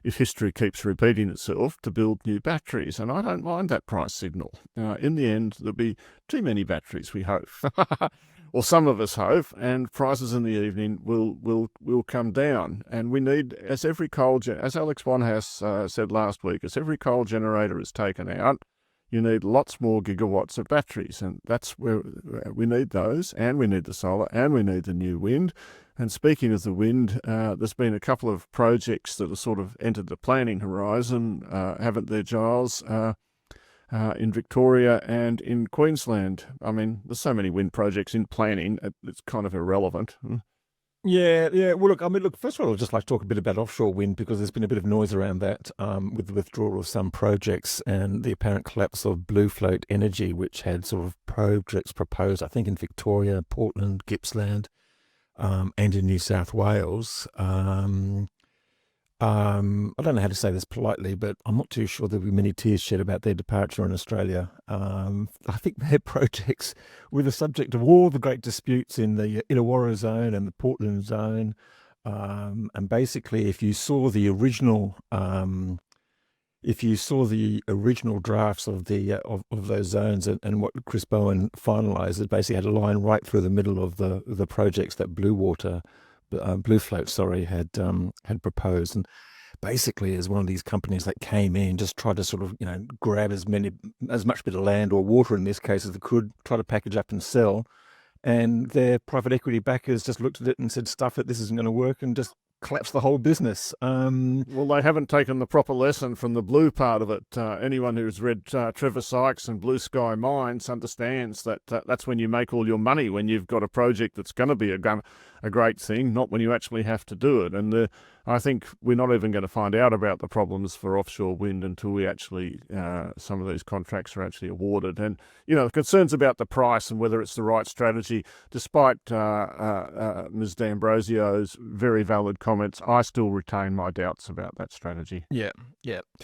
if history keeps repeating itself to build new batteries. And I don't mind that price signal. In the end, there'll be too many batteries, we hope. Or some of us hope, and prices in the evening will come down. And we need, as Alex Bonhouse said last week, as every coal generator is taken out, you need lots more gigawatts of batteries, and that's where we need those, and we need the solar, and we need the new wind. And speaking of the wind, there's been a couple of projects that have sort of entered the planning horizon, haven't there, Giles, in Victoria and in Queensland. I mean, there's so many wind projects in planning, it's kind of irrelevant. Yeah. Well, look, first of all, I'd just like to talk a bit about offshore wind because there's been a bit of noise around that with the withdrawal of some projects and the apparent collapse of Blue Float Energy, which had sort of projects proposed, I think, in Victoria, Portland, Gippsland, and in New South Wales. I don't know how to say this politely, but I'm not too sure there'll be many tears shed about their departure in Australia. I think their projects were the subject of all the great disputes in the Illawarra zone and the Portland zone. And basically, if you saw the original drafts of of those zones and what Chris Bowen finalised, it basically had a line right through the middle of the projects that Blue Float, had proposed. And basically, as one of these companies that came in, just tried to sort of, grab as much bit of land or water in this case as they could, try to package up and sell. And their private equity backers just looked at it and said, stuff it, this isn't going to work, and just collapse the whole business. Well, they haven't taken the proper lesson from the blue part of it. Anyone who's read Trevor Sykes and Blue Sky Mines understands that that's when you make all your money, when you've got a project that's going to be a a great thing, not when you actually have to do it. And I think we're not even going to find out about the problems for offshore wind until we actually, some of these contracts are actually awarded. And, concerns about the price and whether it's the right strategy, despite Ms. D'Ambrosio's very valid comments, I still retain my doubts about that strategy. Yeah.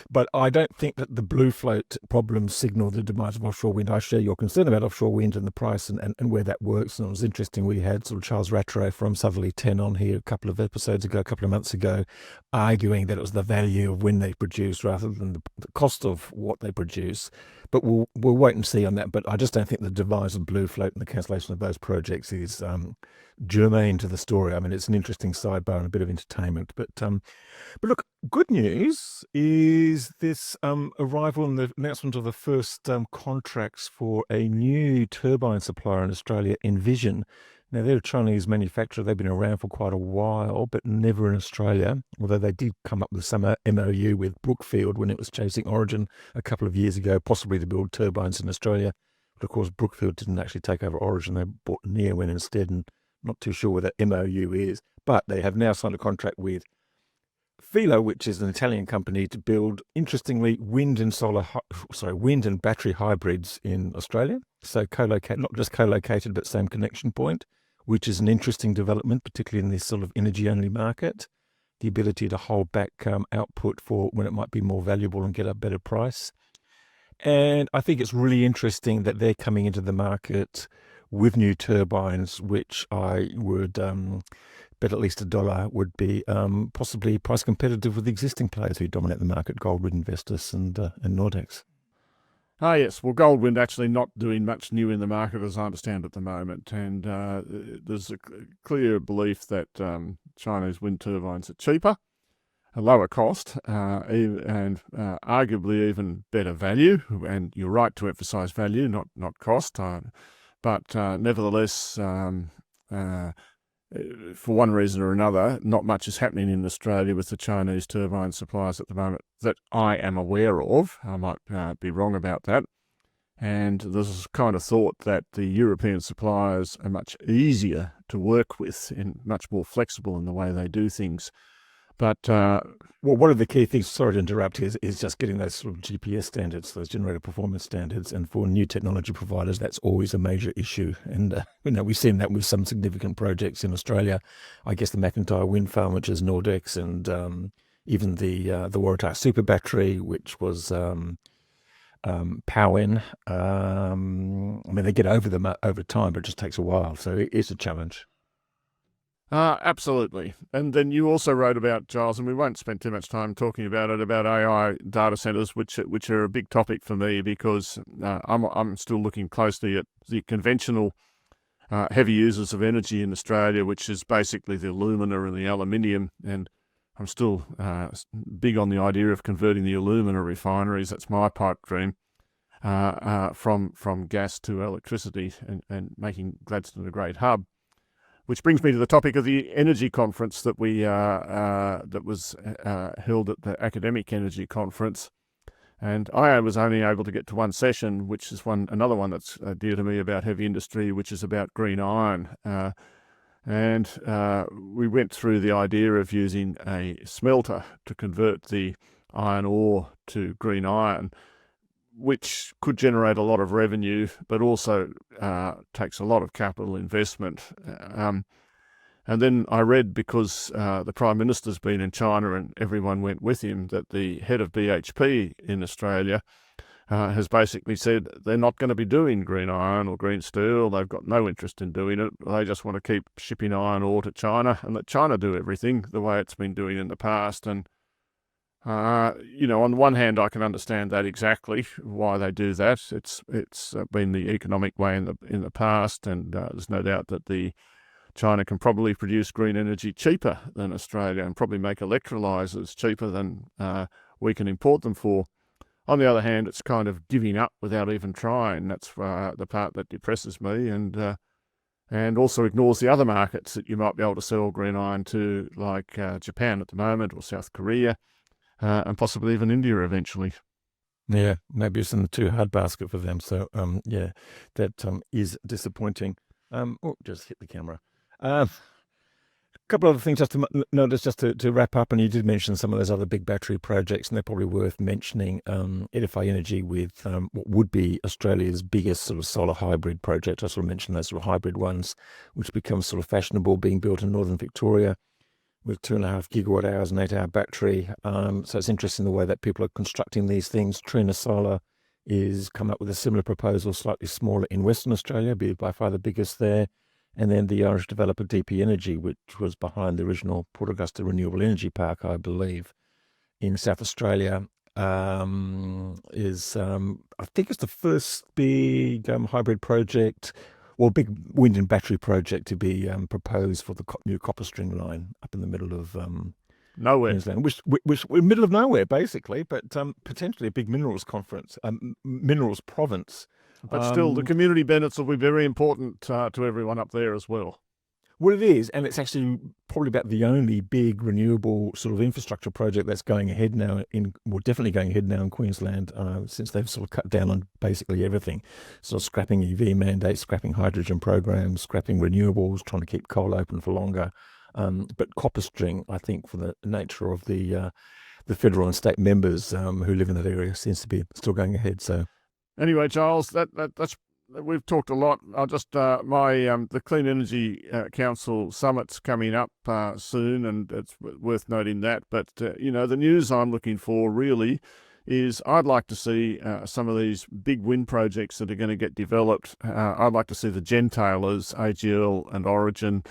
But I don't think that the blue float problems signal the demise of offshore wind. I share your concern about offshore wind and the price and where that works. And it was interesting, we had sort of Charles Rattray from Southerly 10 on here a couple of months ago, arguing that it was the value of wind they produce rather than the cost of what they produce. But we'll wait and see on that. But I just don't think the demise of blue float and the cancellation of those projects is germane to the story. I mean, it's an interesting sidebar and a bit of entertainment. But look, good news is this arrival and the announcement of the first contracts for a new turbine supplier in Australia, Envision. Now, they're a Chinese manufacturer. They've been around for quite a while, but never in Australia, although they did come up with some MOU with Brookfield when it was chasing Origin a couple of years ago, possibly to build turbines in Australia. But of course, Brookfield didn't actually take over Origin. They bought Neoen instead, and not too sure where that MOU is. But they have now signed a contract with Filo, which is an Italian company, to build, interestingly, wind and battery hybrids in Australia. So not just co-located, but same connection point, which is an interesting development, particularly in this sort of energy-only market. The ability to hold back output for when it might be more valuable and get a better price. And I think it's really interesting that they're coming into the market with new turbines, which I would bet at least $1 would be possibly price competitive with the existing players who dominate the market, Goldwind, Vestas and Nordex. Ah, yes. Well, Goldwind actually not doing much new in the market, as I understand at the moment. And there's a clear belief that Chinese wind turbines are cheaper, a lower cost, and arguably even better value. And you're right to emphasise value, not cost. But nevertheless, for one reason or another, not much is happening in Australia with the Chinese turbine suppliers at the moment that I am aware of. I might be wrong about that. And there's kind of thought that the European suppliers are much easier to work with and much more flexible in the way they do things. But one of the key things, sorry to interrupt, is just getting those sort of GPS standards, those generator performance standards. And for new technology providers, that's always a major issue. And we've seen that with some significant projects in Australia. I guess the McIntyre wind farm, which is Nordex, and even the Waratah super battery, which was Powin. I mean, they get over them over time, but it just takes a while. So it's a challenge. Absolutely. And then you also wrote about, Giles, and we won't spend too much time talking about it, about AI data centers, which are a big topic for me because I'm still looking closely at the conventional heavy users of energy in Australia, which is basically the alumina and the aluminium. And I'm still big on the idea of converting the alumina refineries. That's my pipe dream. From gas to electricity and making Gladstone a great hub. Which brings me to the topic of the energy conference that was held at the Academic Energy Conference, and I was only able to get to one session, which is another one that's dear to me about heavy industry, which is about green iron, and we went through the idea of using a smelter to convert the iron ore to green iron, which could generate a lot of revenue, but also takes a lot of capital investment. And then I read, because the Prime Minister's been in China and everyone went with him, that the head of BHP in Australia has basically said they're not going to be doing green iron or green steel. They've got no interest in doing it. They just want to keep shipping iron ore to China and let China do everything the way it's been doing in the past. And on the one hand, I can understand that exactly why they do that. It's been the economic way in the past, and there's no doubt that China can probably produce green energy cheaper than Australia and probably make electrolyzers cheaper than we can import them for. On the other hand, it's kind of giving up without even trying. That's the part that depresses me, and also ignores the other markets that you might be able to sell green iron to, like Japan at the moment or South Korea. And possibly even India eventually. Yeah, maybe it's in the too hard basket for them. So, that is disappointing. Just hit the camera. couple of other things just to notice, just to wrap up, and you did mention some of those other big battery projects, and they're probably worth mentioning. Edify Energy with what would be Australia's biggest sort of solar hybrid project. I sort of mentioned those sort of hybrid ones, which become sort of fashionable, being built in northern Victoria with 2.5 gigawatt hours and 8-hour battery. So it's interesting the way that people are constructing these things. Trina Solar is come up with a similar proposal, slightly smaller in Western Australia, be by far the biggest there. And then the Irish developer DP Energy, which was behind the original Port Augusta Renewable Energy Park, I believe, in South Australia, is I think it's the first big hybrid project, or big wind and battery project to be proposed for the new copper string line up in the middle of Nowhere. Queensland, which we're in the middle of nowhere basically, but potentially a big minerals conference, minerals province. But still, the community benefits will be very important to everyone up there as well. Well, it is, and it's actually probably about the only big renewable sort of infrastructure project that's going ahead now definitely going ahead now in Queensland, since they've sort of cut down on basically everything, sort of scrapping EV mandates, scrapping hydrogen programs, scrapping renewables, trying to keep coal open for longer. But copper string, I think, for the nature of the federal and state members who live in that area, seems to be still going ahead. So. Anyway, Giles, that's we've talked a lot. I'll just the Clean Energy Council summit's coming up soon, and it's worth noting that. But the news I'm looking for really is I'd like to see some of these big wind projects that are going to get developed. I'd like to see the gentailers, AGL and Origin,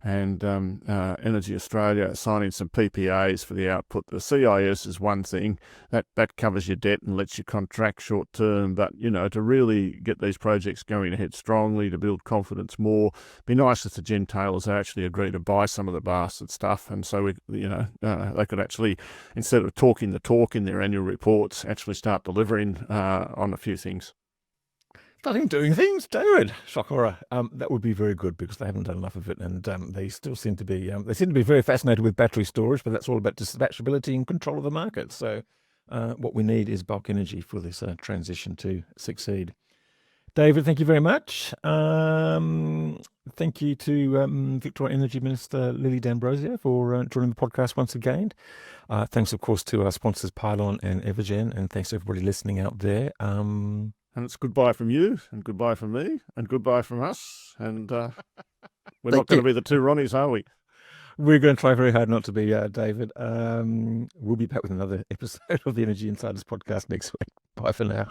and Energy Australia signing some PPAs for the output. The CIS is one thing that covers your debt and lets you contract short term, but to really get these projects going ahead strongly, to build confidence more, be nice if the gentailers actually agree to buy some of the bastard stuff, and so they could actually, instead of talking the talk in their annual reports, actually start delivering on a few things. Starting doing things, David. Shock horror. That would be very good because they haven't done enough of it, and they still seem to be. They seem to be very fascinated with battery storage, but that's all about dispatchability and control of the market. So, what we need is bulk energy for this transition to succeed. David, thank you very much. Thank you to Victoria Energy Minister Lily D'Ambrosio for joining the podcast once again. Thanks, of course, to our sponsors Pylon and Evergen, and thanks to everybody listening out there. And it's goodbye from you, and goodbye from me, and goodbye from us. And we're not going to be the two Ronnies, are we? We're going to try very hard not to be, David. We'll be back with another episode of the Energy Insiders podcast next week. Bye for now.